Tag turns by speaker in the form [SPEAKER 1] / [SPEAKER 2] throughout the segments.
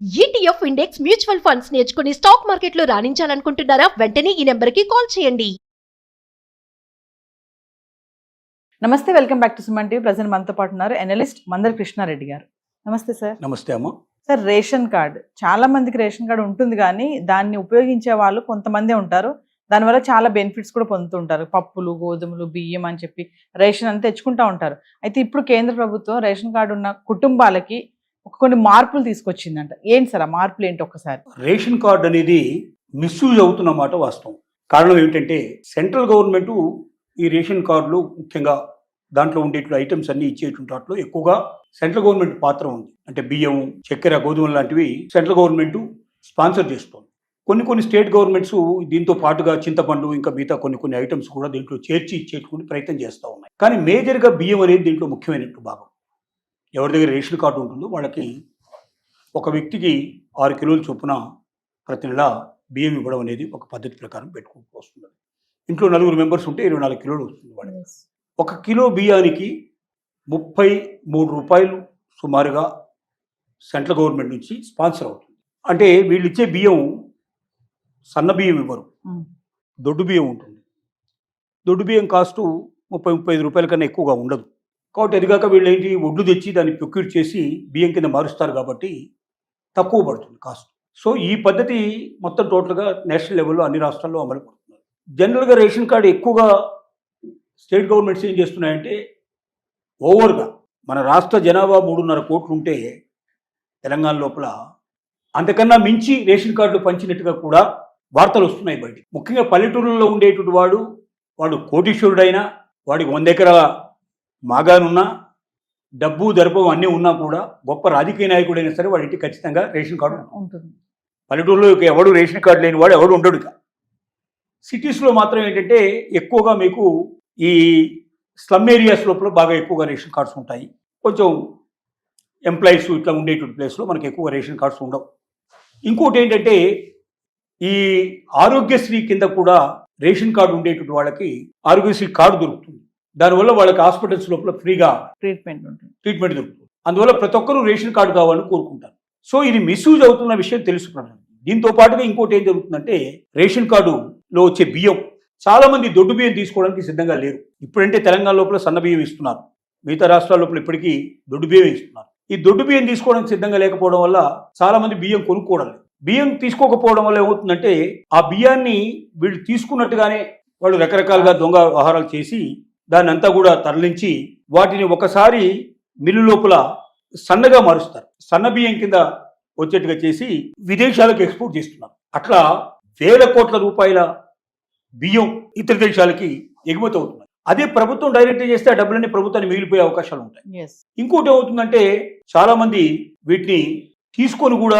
[SPEAKER 1] ETF index mutual funds నేర్చుకుని stock మార్కెట్లో రాణించాలనుకుంటున్నారా? వెంటనే ఈ నెంబర్కి కాల్ చేయండి.
[SPEAKER 2] నమస్తే, welcome back to Suman TV. Present మనతో పాటు ఉన్నారు ఎనలిస్ట్ మందర్ కృష్ణారెడ్డి గారు. నమస్తే సార్.
[SPEAKER 3] నమస్తే అమ్మ.
[SPEAKER 2] సార్, రేషన్ కార్డు చాలా మందికి రేషన్ కార్డు ఉంటుంది, కానీ దాన్ని ఉపయోగించే వాళ్ళు కొంతమందే ఉంటారు. దానివల్ల చాలా బెనిఫిట్స్ కూడా పొందుతుంటారు. పప్పులు, గోధుమలు, బియ్యం అని చెప్పి రేషన్ అంతా తెచ్చుకుంటూ ఉంటారు. అయితే ఇప్పుడు కేంద్ర ప్రభుత్వం రేషన్ కార్డు ఉన్న కుటుంబాలకి కొన్ని మార్పులు తీసుకొచ్చిందంట. ఏంటి సార్ ఆ మార్పులు ఏంటి ఒక్కసారి?
[SPEAKER 3] రేషన్ కార్డు అనేది మిస్యూజ్ అవుతున్నమాట వాస్తవం. కారణం ఏమిటంటే సెంట్రల్ గవర్నమెంట్ ఈ రేషన్ కార్డులు ముఖ్యంగా దాంట్లో ఉండేటువంటి ఐటమ్స్ అన్ని ఇచ్చేటువంటి వాటిలో ఎక్కువగా సెంట్రల్ గవర్నమెంట్ పాత్ర ఉంది. అంటే బియ్యం, చక్కెర, గోధుమలు లాంటివి సెంట్రల్ గవర్నమెంట్ స్పాన్సర్ చేస్తుంది. కొన్ని స్టేట్ గవర్నమెంట్స్ దీంతో పాటుగా చింతపండు ఇంకా మిగతా కొన్ని ఐటమ్స్ కూడా దీంట్లో చేర్చి ఇచ్చేటువంటి ప్రయత్నం చేస్తూ ఉన్నాయి. కానీ మేజర్గా బియ్యం అనేది దీంట్లో ముఖ్యమైనటువంటి భాగం. ఎవరి దగ్గర రేషన్ కార్డు ఉంటుందో వాళ్ళకి ఒక వ్యక్తికి 6 కిలోల చొప్పున ప్రతి నెల బియ్యం ఇవ్వడం అనేది ఒక పద్ధతి ప్రకారం పెట్టుకుంటూ వస్తుంది. ఇంట్లో 4 మెంబర్స్ ఉంటే 24 కిలోలు వస్తుంది వాళ్ళకి. 1 కిలో బియ్యానికి 33 రూపాయలు సుమారుగా సెంట్రల్ గవర్నమెంట్ నుంచి స్పాన్సర్ అవుతుంది. అంటే వీళ్ళు ఇచ్చే బియ్యం సన్న బియ్యం ఇవ్వరు, దొడ్డు బియ్యం ఉంటుంది. దొడ్డు బియ్యం కాస్టు 30-35 రూపాయల కన్నా ఎక్కువగా ఉండదు. కాబట్టి అదిగాక వీళ్ళు ఏంటి, ఒడ్లు తెచ్చి దాన్ని ప్రొక్యూర్ చేసి బియ్యం కింద మారుస్తారు కాబట్టి తక్కువ పడుతుంది కాస్ట్. సో ఈ పద్ధతి మొత్తం టోటల్గా నేషనల్ లెవెల్లో అన్ని రాష్ట్రాల్లో అమలు పడుతున్నారు. జనరల్గా రేషన్ కార్డు ఎక్కువగా స్టేట్ గవర్నమెంట్స్ ఏం చేస్తున్నాయంటే ఓవర్గా మన రాష్ట్ర జనాభా 3.5 కోట్లు ఉంటే తెలంగాణ లోపల అంతకన్నా మించి రేషన్ కార్డులు పంచినట్టుగా కూడా వార్తలు వస్తున్నాయి బయటికి. ముఖ్యంగా పల్లెటూరులో ఉండేటువంటి వాడు కోటీశ్వరుడైనా, వాడికి 100 ఎకరాల మాగానున్నా, డబ్బు దర్పం అన్నీ ఉన్నా కూడా, గొప్ప రాజకీయ నాయకుడైనా సరే వాడి ఇంటికి ఖచ్చితంగా రేషన్ కార్డు ఉంటుంది. పల్లెటూరులో ఎవడు రేషన్ కార్డు లేని వాడు ఎవడు ఉండడు. సిటీస్లో మాత్రం ఏంటంటే ఎక్కువగా మీకు ఈ స్లమ్ ఏరియాస్ లోపల బాగా ఎక్కువగా రేషన్ కార్డ్స్ ఉంటాయి. కొంచెం ఎంప్లాయీస్ ఇట్లా ఉండేటువంటి ప్లేస్లో మనకి ఎక్కువగా రేషన్ కార్డ్స్ ఉండవు. ఇంకోటి ఏంటంటే ఈ ఆరోగ్యశ్రీ కింద కూడా రేషన్ కార్డు ఉండేటువంటి వాళ్ళకి ఆరోగ్యశ్రీ కార్డు దొరుకుతుంది. దానివల్ల వాళ్ళకి హాస్పిటల్స్ లోపల ఫ్రీగా ట్రీట్మెంట్ దొరుకుతుంది. అందువల్ల ప్రతి ఒక్కరూ రేషన్ కార్డు కావాలని కోరుకుంటారు. సో ఇది మిస్యూజ్ అవుతున్న విషయం తెలుసు. దీంతో పాటుగా ఇంకోటి ఏం జరుగుతుందంటే రేషన్ కార్డులో వచ్చే బియ్యం చాలా మంది దొడ్డు బియ్యం తీసుకోవడానికి సిద్ధంగా లేరు. ఇప్పుడంటే తెలంగాణ లోపల సన్న బియ్యం ఇస్తున్నారు, మిగతా రాష్ట్రాల లోపల ఇప్పటికీ దొడ్డు బియ్యం ఇస్తున్నారు. ఈ దొడ్డు బియ్యం తీసుకోవడానికి సిద్ధంగా లేకపోవడం వల్ల చాలా మంది బియ్యం కొనుక్కోవడం లేదు. బియ్యం తీసుకోకపోవడం వల్ల ఏమవుతుందంటే ఆ బియ్యాన్ని వీళ్ళు తీసుకున్నట్టుగానే వాళ్ళు రకరకాలుగా దొంగ ఆహారాలు చేసి దాన్ని అంతా కూడా తరలించి వాటిని ఒకసారి మిల్లు లోపల సన్నగా మారుస్తారు. సన్న బియ్యం కింద వచ్చేట్టుగా చేసి విదేశాలకు ఎక్స్పోర్ట్ చేస్తున్నారు. అట్లా వేల కోట్ల రూపాయల బియ్యం ఇతర దేశాలకి ఎగుమతి అవుతున్నాయి. అదే ప్రభుత్వం డైరెక్ట్ చేస్తే ఆ డబ్బులన్నీ ప్రభుత్వాన్ని మిగిలిపోయే అవకాశాలు ఉంటాయి. ఇంకోటి ఏమవుతుందంటే చాలా మంది వీటిని తీసుకొని కూడా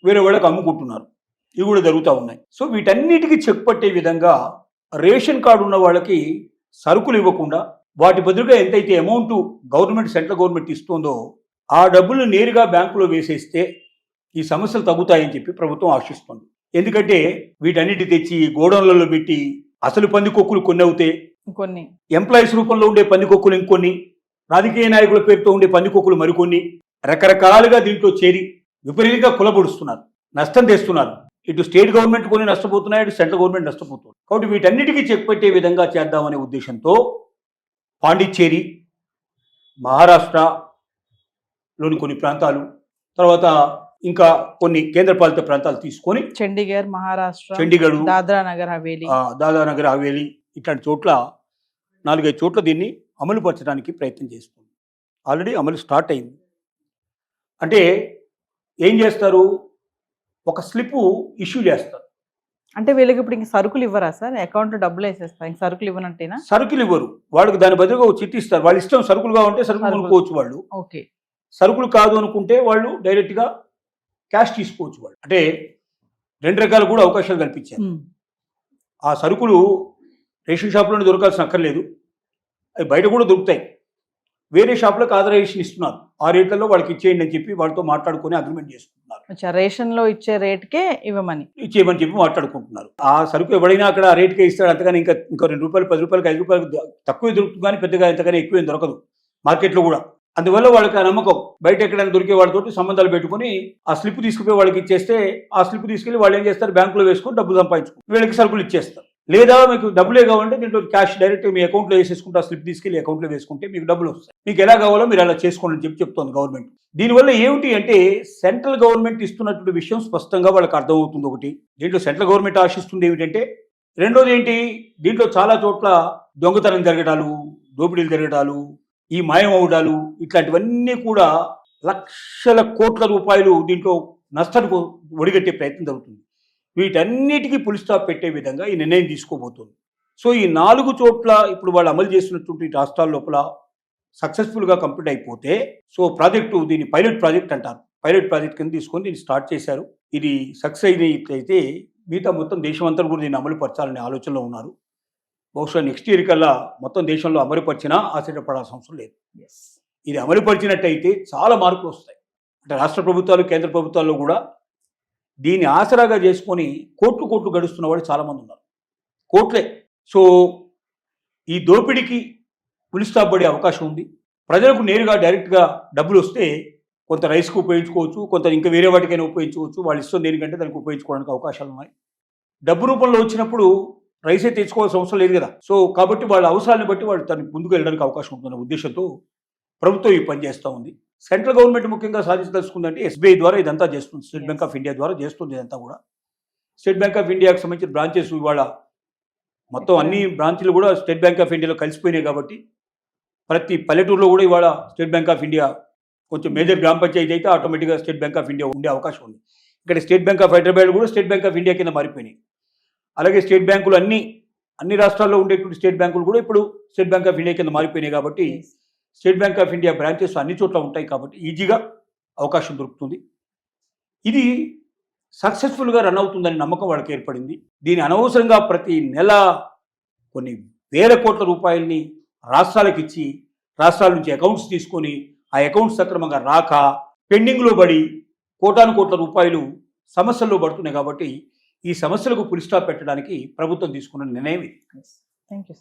[SPEAKER 3] వేరే వాళ్ళకి అమ్ముకుంటున్నారు. ఇవి కూడా జరుగుతూ ఉన్నాయి. సో వీటన్నిటికీ చెక్ పట్టే విధంగా రేషన్ కార్డు ఉన్న వాళ్ళకి సరుకులు ఇవ్వకుండా వాటి బదులుగా ఎంతైతే అమౌంట్ సెంట్రల్ గవర్నమెంట్ ఇస్తుందో ఆ డబ్బులు నేరుగా బ్యాంకులో వేసేస్తే ఈ సమస్యలు తగ్గుతాయని చెప్పి ప్రభుత్వం ఆశిస్తుంది. ఎందుకంటే వీటన్నిటి తెచ్చి గోడౌన్లలో పెట్టి అసలు పందికొక్కులు కొన్ని అవుతాయి, కొన్ని ఎంప్లాయీస్ రూపంలో ఉండే పందికొక్కులు ఇంకొన్ని, రాజకీయ నాయకుల పేరుతో ఉండే పందికొక్కులు మరికొన్ని, రకరకాలుగా దీంట్లో చేరి విపరీతంగా కులబొడుస్తున్నారు, నష్టం తెస్తున్నారు. ఇటు స్టేట్ గవర్నమెంట్ కొన్ని నష్టపోతున్నాయి, ఇటు సెంట్రల్ గవర్నమెంట్ నష్టపోతుంది. కాబట్టి వీటన్నిటికీ చెక్ పెట్టే విధంగా చేద్దామనే ఉద్దేశంతో పాండిచ్చేరి, మహారాష్ట్రలోని కొన్ని ప్రాంతాలు, తర్వాత ఇంకా కొన్ని కేంద్రపాలిత ప్రాంతాలు తీసుకొని
[SPEAKER 2] చండీగఢ్, మహారాష్ట్ర,
[SPEAKER 3] చండీగఢ్,
[SPEAKER 2] దాద్రా నగర్ హవేలీ ఇట్లాంటి చోట్ల 4-5 చోట్ల దీన్ని అమలు పరచడానికి ప్రయత్నం చేస్తుంది. ఆల్రెడీ అమలు స్టార్ట్ అయింది.
[SPEAKER 3] అంటే ఏం చేస్తారు, ఒక స్లిప్ ఇష్యూ చేస్తారు.
[SPEAKER 2] అంటే వీళ్ళకి ఇప్పుడు ఇంక సరుకులు ఇవ్వరా సార్? అకౌంట్లో డబ్బులు వేసేస్తారు, ఇంక సరుకులు ఇవ్వనంటేనా?
[SPEAKER 3] సరుకులు ఇవ్వరు, వాళ్ళకి దాని బదులుగా ఒక చిట్టి ఇస్తారు. వాళ్ళ ఇష్టం, సరుకులుగా ఉంటే సరుకులు కొనుక్కోవచ్చు వాళ్ళు.
[SPEAKER 2] ఓకే. సరుకులు
[SPEAKER 3] కాదు అనుకుంటే వాళ్ళు డైరెక్ట్గా క్యాష్ తీసుకోవచ్చు. వాళ్ళు అంటే 2 రకాలు కూడా అవకాశాలు కల్పించారు. ఆ సరుకులు రేషన్ షాప్లోనే దొరకాల్సిన అక్కర్లేదు, అవి బయట కూడా దొరుకుతాయి. వేరే షాప్లకు ఆథరైజేషన్ ఇస్తున్నారు. ఆ రేట్లలో వాళ్ళకి ఇచ్చేయండి అని చెప్పి వాళ్ళతో మాట్లాడుకొని అగ్రిమెంట్ చేసుకుంటున్నారు.
[SPEAKER 2] రేషన్లో ఇచ్చే రేట్కే
[SPEAKER 3] ఇచ్చేయమని చెప్పి మాట్లాడుకుంటున్నారు. ఆ సరుకు ఎవడైనా అక్కడ ఆ రేట్కే ఇస్తాడు. అంతగాని ఇంకా 2 రూపాయలు, 10 రూపాయలకు, 5 రూపాయలకు తక్కువ దొరుకుతుంది, కానీ పెద్దగా ఎంతగానే ఎక్కువ దొరకదు మార్కెట్లో కూడా. అందువల్ల వాళ్ళకి ఆ నమ్మకం, బయట ఎక్కడైనా దొరికే వాళ్ళతోటి సంబంధాలు పెట్టుకుని ఆ స్లిప్ తీసుకుపోయి వాళ్ళకి ఇచ్చేస్తే ఆ స్లిప్ తీసుకెళ్లి వాళ్ళు ఏం చేస్తారు, బ్యాంకులో వేసుకొని డబ్బులు సంపాదించుకుంటారు, వీళ్ళకి సరుకులు ఇచ్చేస్తారు. లేదా మీకు డబ్బులే కావాలంటే దీంట్లో క్యాష్ డైరెక్ట్ మీ అకౌంట్లో వేసేసుకుంటే ఆ స్లిప్ తీసుకెళ్లి అకౌంట్లో వేసుకుంటే మీకు డబ్బులు వస్తాయి. మీకు ఎలా కావాలో మీరు అలా చేసుకోండి అని చెప్తోంది గవర్నమెంట్. దీనివల్ల ఏమిటి అంటే సెంట్రల్ గవర్నమెంట్ ఇస్తున్నటువంటి విషయం స్పష్టంగా వాళ్ళకి అర్థమవుతుంది. ఒకటి, దీంట్లో సెంట్రల్ గవర్నమెంట్ ఆశిస్తుంది ఏమిటంటే, రెండోది ఏంటి, దీంట్లో చాలా చోట్ల దొంగతనం జరగడాలు, దోపిడీలు జరగడాలు, ఈ మాయం అవడాలు, ఇట్లాంటివన్నీ కూడా లక్షల కోట్ల రూపాయలు దీంట్లో నష్టానికి ఒడిగట్టే ప్రయత్నం జరుగుతుంది. వీటన్నిటికీ పులి స్టాప్ పెట్టే విధంగా ఈ నిర్ణయం తీసుకోబోతుంది. సో ఈ 4 చోట్ల ఇప్పుడు వాళ్ళు అమలు చేస్తున్నటువంటి రాష్ట్రాల లోపల సక్సెస్ఫుల్గా కంప్లీట్ అయిపోతే, సో ప్రాజెక్టు, దీన్ని పైలట్ ప్రాజెక్ట్ అంటారు, పైలట్ ప్రాజెక్ట్ కింద తీసుకొని దీన్ని స్టార్ట్ చేశారు. ఇది సక్సెస్ అయినట్లయితే మిగతా మొత్తం దేశం అంతా కూడా దీన్ని అమలు పరచాలనే ఆలోచనలో ఉన్నారు. బహుశా నెక్స్ట్ ఇయర్ కల్లా మొత్తం దేశంలో అమలుపరిచినా ఆశ్చర్యపడాల్సిన అవసరం లేదు. ఇది అమలుపరిచినట్టయితే చాలా మార్పులు వస్తాయి. అంటే రాష్ట్ర ప్రభుత్వాలు, కేంద్ర ప్రభుత్వాల్లో కూడా దీన్ని ఆసరాగా చేసుకొని కోట్లు గడుస్తున్న వాళ్ళు చాలామంది ఉన్నారు, కోట్లే. సో ఈ దోపిడీకి పులి స్టాప్ పడే అవకాశం ఉంది. ప్రజలకు నేరుగా డైరెక్ట్గా డబ్బులు వస్తే కొంత రైస్కి ఉపయోగించుకోవచ్చు, కొంత ఇంకా వేరే వాటికైనా ఉపయోగించుకోవచ్చు, వాళ్ళు ఇష్టం దేనికంటే దానికి ఉపయోగించుకోవడానికి అవకాశాలు ఉన్నాయి. డబ్బు రూపంలో వచ్చినప్పుడు రైసే తెచ్చుకోవాల్సిన అవసరం లేదు కదా. సో కాబట్టి వాళ్ళ అవసరాన్ని బట్టి వాళ్ళు దాన్ని ముందుకు వెళ్ళడానికి అవకాశం ఉంటుందన్న ఉద్దేశంతో ప్రభుత్వం ఈ పని చేస్తూ ఉంది. సెంట్రల్ గవర్నమెంట్ ముఖ్యంగా సాధించదలుచుకుందంటే ఎస్బీఐ ద్వారా ఇదంతా చేస్తుంది, స్టేట్ బ్యాంక్ ఆఫ్ ఇండియా ద్వారా చేస్తుంది. ఇదంతా కూడా స్టేట్ బ్యాంక్ ఆఫ్ ఇండియాకి సంబంధించిన బ్రాంచెస్ ఇవాళ మొత్తం అన్ని బ్రాంచ్లు కూడా స్టేట్ బ్యాంక్ ఆఫ్ ఇండియాలో కలిసిపోయినాయి. కాబట్టి ప్రతి పల్లెటూరులో కూడా ఇవాళ స్టేట్ బ్యాంక్ ఆఫ్ ఇండియా, కొంచెం మేజర్ గ్రామ పంచాయతీ అయితే ఆటోమేటిక్గా స్టేట్ బ్యాంక్ ఆఫ్ ఇండియా ఉండే అవకాశం ఉంది. ఇక్కడ స్టేట్ బ్యాంక్ ఆఫ్ హైదరాబాద్ కూడా స్టేట్ బ్యాంక్ ఆఫ్ ఇండియా కింద మారిపోయినాయి. అలాగే స్టేట్ బ్యాంకులు అన్ని రాష్ట్రాల్లో ఉండేటువంటి స్టేట్ బ్యాంకులు కూడా ఇప్పుడు స్టేట్ బ్యాంక్ ఆఫ్ ఇండియా కింద మారిపోయినాయి. కాబట్టి state bank of India branches అన్ని చోట్ల ఉంటాయి కాబట్టి ఈజీగా అవకాశం దొరుకుతుంది. ఇది సక్సెస్ఫుల్గా రన్ అవుతుందని నమ్మకం వాళ్ళకి ఏర్పడింది. దీని అనవసరంగా ప్రతి నెల కొన్ని వేల కోట్ల రూపాయలని రాష్ట్రాలకు ఇచ్చి, రాష్ట్రాల నుంచి అకౌంట్స్ తీసుకొని ఆ అకౌంట్స్ సక్రమంగా రాక పెండింగ్లో పడి కోట్ల రూపాయలు సమస్యల్లో పడుతున్నాయి. కాబట్టి ఈ సమస్యలకు పులి స్టాప్ పెట్టడానికి ప్రభుత్వం తీసుకున్న నిర్ణయం ఇది.
[SPEAKER 2] Thank you.